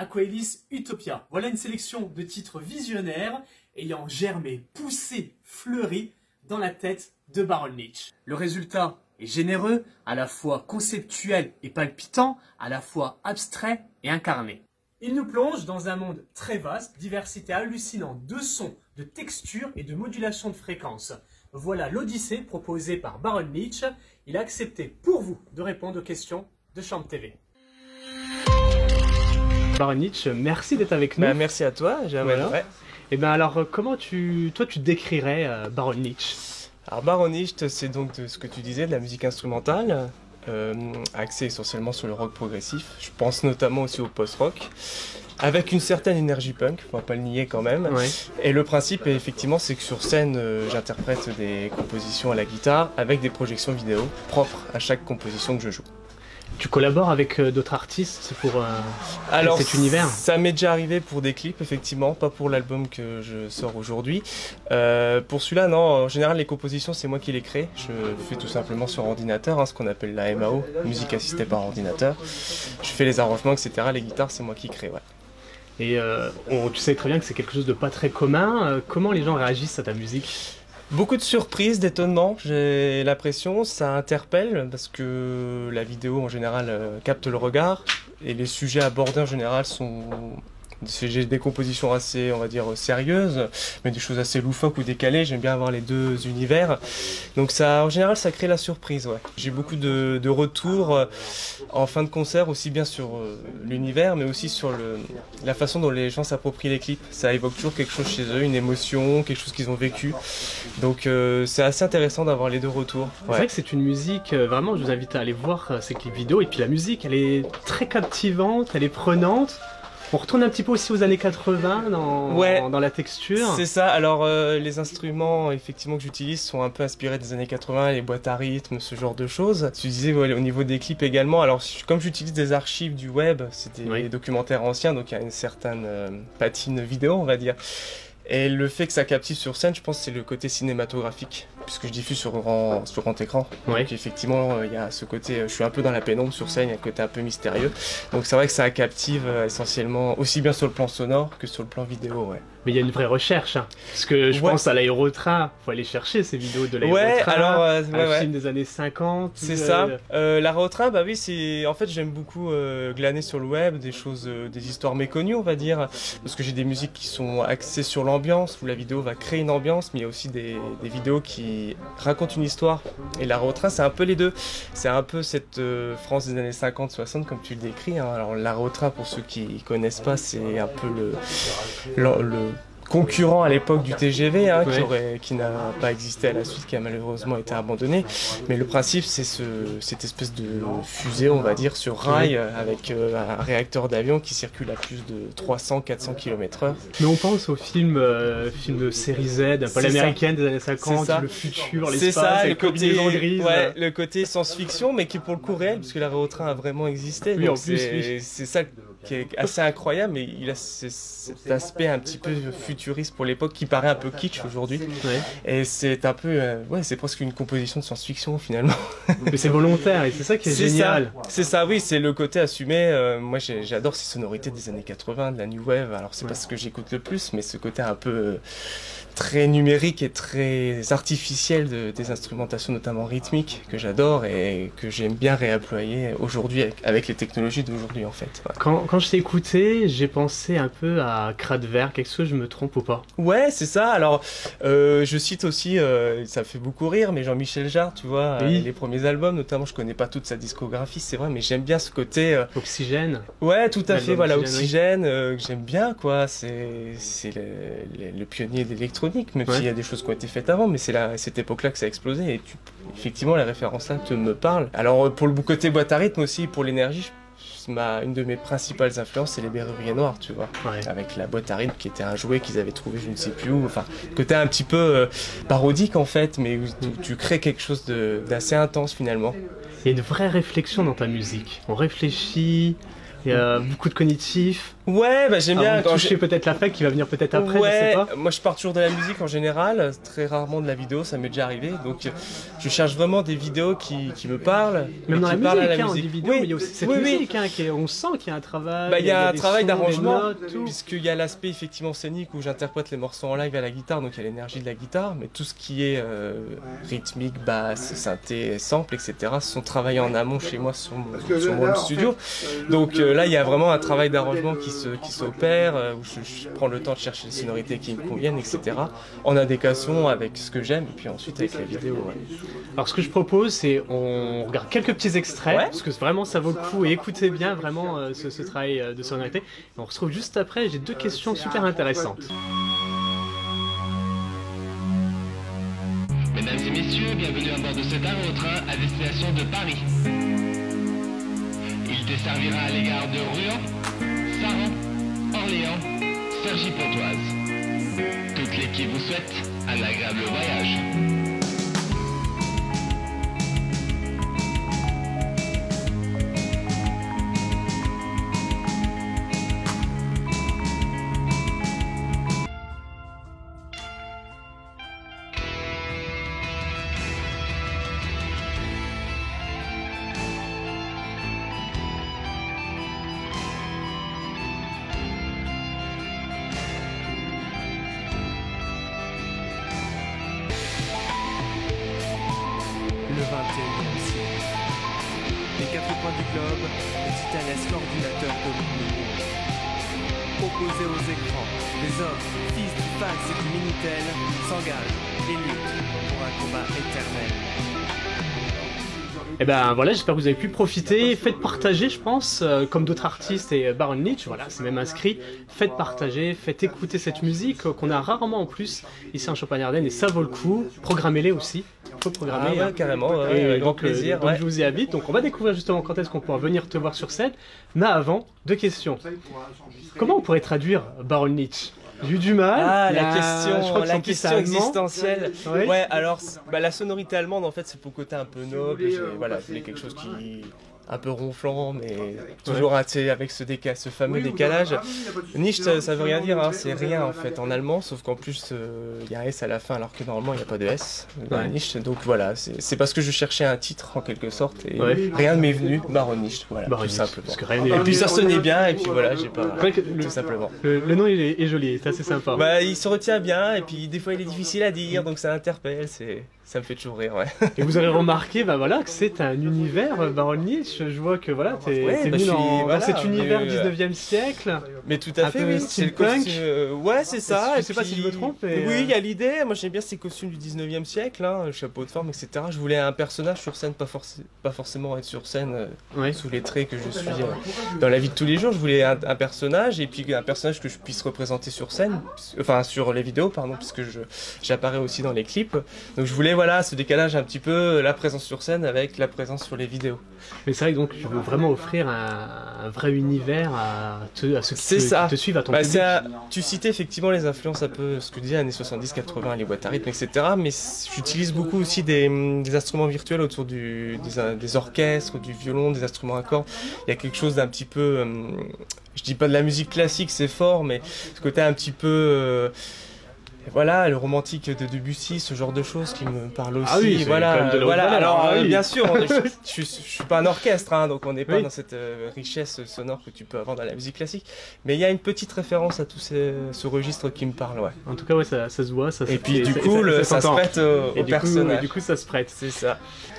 Aquaelis Utopia. Voilà une sélection de titres visionnaires ayant germé, poussé, fleuri dans la tête de Baron Nietzsche. Le résultat est généreux, à la fois conceptuel et palpitant, à la fois abstrait et incarné. Il nous plonge dans un monde très vaste, diversité hallucinante de sons, de textures et de modulation de fréquences. Voilà l'Odyssée proposée par Baron Nietzsche. Il a accepté pour vous de répondre aux questions de Champ TV. Baron Nietzsche, merci d'être avec nous. Merci à toi, voilà. Ouais. Et ben alors, comment tu décrirais Baron Nietzsche? Alors Baron Nietzsche, c'est donc de ce que tu disais, de la musique instrumentale, axée essentiellement sur le rock progressif. Je pense notamment aussi au post-rock, avec une certaine énergie punk, on va pas le nier quand même. Ouais. Et le principe, effectivement, c'est que sur scène, j'interprète des compositions à la guitare avec des projections vidéo propres à chaque composition que je joue. Tu collabores avec d'autres artistes pour cet univers? Ça m'est déjà arrivé pour des clips, effectivement, pas pour l'album que je sors aujourd'hui. Pour celui-là, non, en général, les compositions, c'est moi qui les crée. Je fais tout simplement sur ordinateur, ce qu'on appelle la MAO, musique assistée par ordinateur. Je fais les arrangements, etc. Les guitares, c'est moi qui crée, ouais. Et tu sais très bien que c'est quelque chose de pas très commun. Comment les gens réagissent à ta musique? Beaucoup de surprises, d'étonnements, j'ai l'impression, ça interpelle parce que la vidéo en général capte le regard et les sujets abordés en général sont des compositions assez, on va dire, sérieuses, mais des choses assez loufoques ou décalées. J'aime bien avoir les deux univers. Donc ça, en général, ça crée la surprise, ouais. J'ai beaucoup de retours en fin de concert, aussi bien sur l'univers, mais aussi sur la façon dont les gens s'approprient les clips. Ça évoque toujours quelque chose chez eux, une émotion, quelque chose qu'ils ont vécu. Donc c'est assez intéressant d'avoir les deux retours. Ouais. C'est vrai que c'est une musique, vraiment, je vous invite à aller voir ces clips vidéo. Et puis la musique, elle est très captivante, elle est prenante. On retourne un petit peu aussi aux années 80 dans la texture. C'est ça, alors les instruments effectivement que j'utilise sont un peu inspirés des années 80, les boîtes à rythme, ce genre de choses. Tu disais au niveau des clips également, alors comme j'utilise des archives du web, c'est des documentaires anciens, donc il y a une certaine patine vidéo, on va dire. Et le fait que ça captive sur scène, je pense que c'est le côté cinématographique, puisque je diffuse sur grand écran. Ouais. Donc effectivement, il y a ce côté, je suis un peu dans la pénombre sur scène, il y a un côté un peu mystérieux. Donc c'est vrai que ça captive essentiellement, aussi bien sur le plan sonore que sur le plan vidéo, ouais. Mais il y a une vraie recherche, parce que je pense à l'Aérotrain, il faut aller chercher ces vidéos de l'Aérotrain, ouais, alors, un film des années 50. C'est ça, l'Aérotrain, bah oui, c'est en fait j'aime beaucoup glaner sur le web des choses, des histoires méconnues, on va dire, parce que j'ai des musiques qui sont axées sur l'ambiance, où la vidéo va créer une ambiance, mais il y a aussi des vidéos qui racontent une histoire, et l'Aérotrain c'est un peu les deux, c'est un peu cette France des années 50-60 comme tu le décris, hein. Alors l'Aérotrain, pour ceux qui connaissent pas, c'est un peu le concurrent à l'époque du TGV, hein, qui n'a pas existé à la suite, qui a malheureusement été abandonné. Mais le principe, c'est cette espèce de fusée, on va dire, sur rail, avec un réacteur d'avion qui circule à plus de 300-400 km/h. Mais on pense au film de série Z, un peu l'américaine des années 50, le futur, l'espace, le côté grise. Ouais, le côté science-fiction, mais qui est pour le coup réel, puisque l'Aérotrain a vraiment existé. Oui, donc en plus, c'est ça qui est assez incroyable, mais il a cet aspect un petit peu futuriste pour l'époque qui paraît un peu kitsch aujourd'hui. Ouais. Et c'est un peu, c'est presque une composition de science-fiction finalement. Mais c'est volontaire et c'est ça qui est génial. C'est ça, oui, c'est le côté assumé. Moi j'adore ces sonorités des années 80, de la New Wave. Alors c'est pas ce que j'écoute le plus, mais ce côté un peu très numérique et très artificiel des instrumentations, notamment rythmiques, que j'adore et que j'aime bien réemployer aujourd'hui avec les technologies d'aujourd'hui en fait. Ouais. Quand je t'ai écouté, j'ai pensé un peu à Kraftwerk. Est-ce que je me trompe ou pas? Ouais, c'est ça. Alors, je cite aussi, ça fait beaucoup rire, mais Jean-Michel Jarre, tu vois, les premiers albums, notamment, je connais pas toute sa discographie, c'est vrai, mais j'aime bien ce côté... Oxygène. Ouais, tout à fait, voilà, Oxygène, que j'aime bien, quoi. C'est le pionnier d'électronique, même s'il y a des choses qui ont été faites avant, mais c'est à cette époque-là que ça a explosé, et effectivement, la référence là me parle. Alors, pour le côté boîte à rythme aussi, pour l'énergie, une de mes principales influences, c'est les Berruriers Noirs, tu vois, avec la boîte à rythme qui était un jouet qu'ils avaient trouvé je ne sais plus où, enfin, côté un petit peu parodique en fait, mais où tu crées quelque chose d'assez intense finalement. Il y a une vraie réflexion dans ta musique. On réfléchit, il y a beaucoup de cognitif. Ouais, bah j'aime bien. Quand toucher peut-être l'affect qui va venir peut-être après, ouais, je sais pas. Moi je pars toujours de la musique en général, très rarement de la vidéo, ça m'est déjà arrivé. Donc je cherche vraiment des vidéos qui me parlent. Même dans la musique, musique. on dit vidéo, mais il y a aussi cette musique, on sent qu'il y a un travail. Bah, il y a un travail d'arrangement, puisque puisqu'il y a l'aspect effectivement scénique où j'interprète les morceaux en live à la guitare, donc il y a l'énergie de la guitare, mais tout ce qui est rythmique, basse, synthé, sample, etc. sont travaillés en amont chez moi sur mon home studio. Donc là il y a vraiment un travail d'arrangement qui s'opère, où je prends le temps de chercher les sonorités qui me conviennent, etc. En adéquation avec ce que j'aime, et puis ensuite avec la vidéo. Ouais. Alors ce que je propose, c'est on regarde quelques petits extraits, ouais, parce que vraiment ça vaut le coup, et écoutez bien vraiment ce travail de sonorité. Et on se retrouve juste après, j'ai deux questions super intéressantes. Mesdames et messieurs, bienvenue à bord de cet aérotrain à destination de Paris. Il desservira à l'égard de Rouen, Saran, Orléans, Cergy-Pontoise. Toute l'équipe vous souhaite un agréable voyage. Le 21e siècle. Des quatre coins du globe, les titanesques ordinateurs dominent le monde. Opposés aux écrans, les hommes, fils du fax et du Minitel, s'engagent et luttent pour un combat éternel. Et ben voilà, j'espère que vous avez pu profiter. Faites partager, je pense, comme d'autres artistes et Baron Nietzsche, voilà, c'est même inscrit. Faites partager, faites écouter cette musique qu'on a rarement en plus ici en Champagne-Ardenne, et ça vaut le coup. Programmez-les aussi. Faut programmer. Ah ouais, carrément, ouais, et avec grand donc, plaisir. donc Ouais. je vous y invite. Donc on va découvrir justement quand est-ce qu'on pourra venir te voir sur scène. Mais avant, deux questions. Comment on pourrait traduire Baron Nietzsche? J'ai eu du mal. Ah, je je crois que la c'est question allemand. existentielle. Ouais. Ouais, alors la sonorité allemande, en fait, c'est pour le côté un peu noble. Voilà, je voulais quelque chose qui un peu ronflant, mais toujours avec ce fameux décalage. Nietzsche, ça veut rien dire, hein, c'est rien en fait en allemand, sauf qu'en plus il y a un S à la fin, alors que normalement il n'y a pas de S dans Nietzsche. Donc voilà, c'est parce que je cherchais un titre en quelque sorte, et rien ne m'est venu, Baron Nietzsche, voilà, Baron tout Nietzsche, simplement. parce que rien Et puis ça sonnait bien, et puis voilà, j'ai pas. Tout simplement. Le nom est joli, c'est assez sympa. Bah, il se retient bien, et puis des fois il est difficile à dire, donc ça interpelle, ça me fait toujours rire, ouais. Et vous aurez remarqué, bah voilà, que c'est un univers Baron Nietzsche. Je vois que voilà, t'es venu dans cet univers 19e siècle. Mais tout à fait, oui, c'est le costume. Ouais, c'est ça. Je sais pas si je me trompe. Oui, il y a l'idée. Moi, j'aime bien ces costumes du 19e siècle, hein, le chapeau de forme, etc. Je voulais un personnage sur scène, pas forcément être sur scène sous les traits que je suis dans la vie de tous les jours. Je voulais un personnage, et puis un personnage que je puisse représenter sur scène, enfin sur les vidéos, pardon, puisque j'apparais aussi dans les clips. Donc je voulais voilà ce décalage un petit peu, la présence sur scène avec la présence sur les vidéos. Mais c'est vrai que donc tu veux vraiment offrir un vrai univers à ceux qui te suivent, à ton public. Tu citais effectivement les influences un peu, ce que disait années 70-80, les boîtes à rythme, etc. Mais j'utilise beaucoup aussi des instruments virtuels autour des orchestres, du violon, des instruments à cordes. Il y a quelque chose d'un petit peu, je dis pas de la musique classique, c'est fort, mais ce côté un petit peu... Voilà, le romantique de Debussy, ce genre de choses qui me parlent aussi. Ah oui, voilà. Alors oui. bien sûr, je suis pas un orchestre, hein, donc on n'est pas dans cette richesse sonore que tu peux avoir dans la musique classique. Mais il y a une petite référence à tout ce registre qui me parle, ouais. En tout cas, ouais, ça se voit. Et puis du coup, ça se prête au personnage. Et du coup, ça se prête. C'est ça.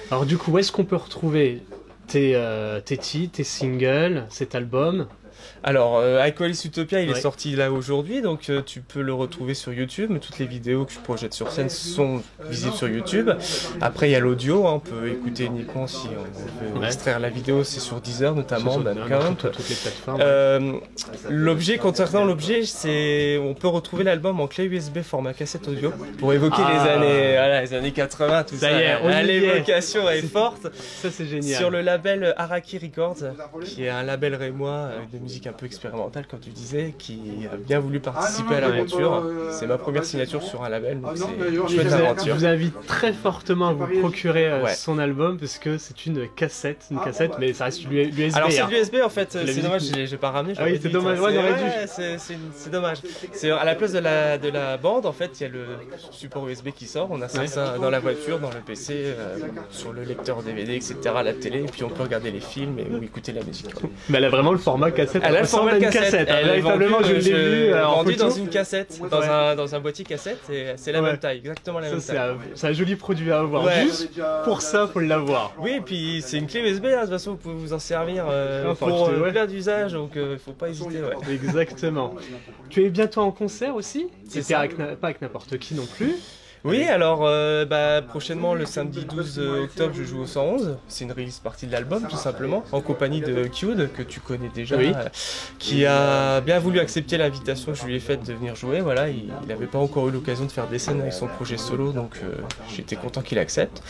Alors du coup, où est-ce qu'on peut retrouver tes titres, tes singles, cet album? Alors, Alcoholics Utopia, il est sorti là aujourd'hui, donc tu peux le retrouver sur YouTube, mais toutes les vidéos que je projette sur scène sont visibles sur YouTube. Après, il y a l'audio, hein, on peut écouter uniquement si on veut extraire la vidéo, c'est sur Deezer notamment, Bandcamp. Toutes les plateformes. Concernant l'objet, on peut retrouver l'album en clé USB format cassette audio pour évoquer les années 80, tout ça. L'évocation est forte. Ça, c'est génial. Sur le label Araki Records, qui est un label rémois de musique un peu expérimentale, comme tu disais, qui a bien voulu participer à l'aventure. C'est ma première signature sur un label, donc c'est une chouette aventure. Je vous invite très fortement à vous procurer Ouais. son album, parce que c'est une cassette, mais ça reste l'USB. Alors c'est de l'USB en fait, La c'est dommage, musique. j'ai pas ramené. Ah oui, c'est dommage, ouais, on aurait dû. C'est dommage. C'est à la place de la bande, en fait, il y a le support USB qui sort, on a ça dans la voiture, dans le PC, sur le lecteur DVD, etc., la télé, et puis on peut regarder les films ou écouter la musique. Mais elle a vraiment le format cassette. Elle a le format ressemble à une cassette, hein. elle est Véritablement, vendue, je l'ai vu en vendue photo. dans une cassette, dans un boîtier cassette, et c'est la Ouais. même taille, exactement la même Ça, taille. c'est un joli produit à avoir. Ouais. Juste pour ça, faut l'avoir. Oui, et puis c'est une clé USB, hein, de toute façon vous pouvez vous en servir faut pour acheter, ouais. plein d'usages, donc faut pas hésiter. Ouais. Exactement. Tu es bientôt en concert aussi? C'est C'était ça. pas avec n'importe qui non plus. Oui, alors prochainement le samedi 12 octobre je joue au 111, c'est une release partie de l'album tout simplement, en compagnie de Cude, que tu connais déjà, Oui. Qui a bien voulu accepter l'invitation que je lui ai faite de venir jouer, voilà, il n'avait pas encore eu l'occasion de faire des scènes avec son projet solo, donc j'étais content qu'il accepte.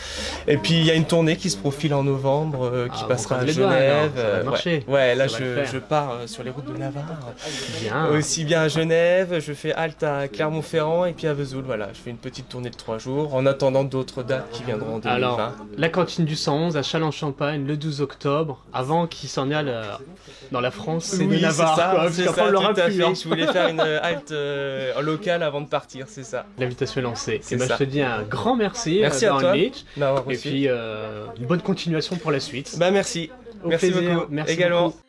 Et puis il y a une tournée qui se profile en novembre, qui passera à les doigts, Genève, alors, ça va marcher. ouais, là Ça va le faire. je pars sur les routes de Navarre, Bien. aussi bien à Genève, je fais halte à Clermont-Ferrand et puis à Vesoul, voilà, je fais une petite tournée de 3 jours, en attendant d'autres dates qui viendront en 2020. Alors, la cantine du 111 à Châlons-Champagne le 12 octobre, avant qu'il s'en aille dans la France, c'est Oui, de Navarre, ça, quoi, parce c'est qu'après ça, on l'aura tout à plus. fait. Hein. Je voulais faire une halte en local avant de partir, c'est ça. L'invitation est lancée. C'est Et ben, ça. je te dis un grand merci, Merci à Baron toi Leach, d'avoir et reçu. puis une bonne continuation pour la suite. Bah merci. Au Merci plaisir. beaucoup. Merci Également. beaucoup.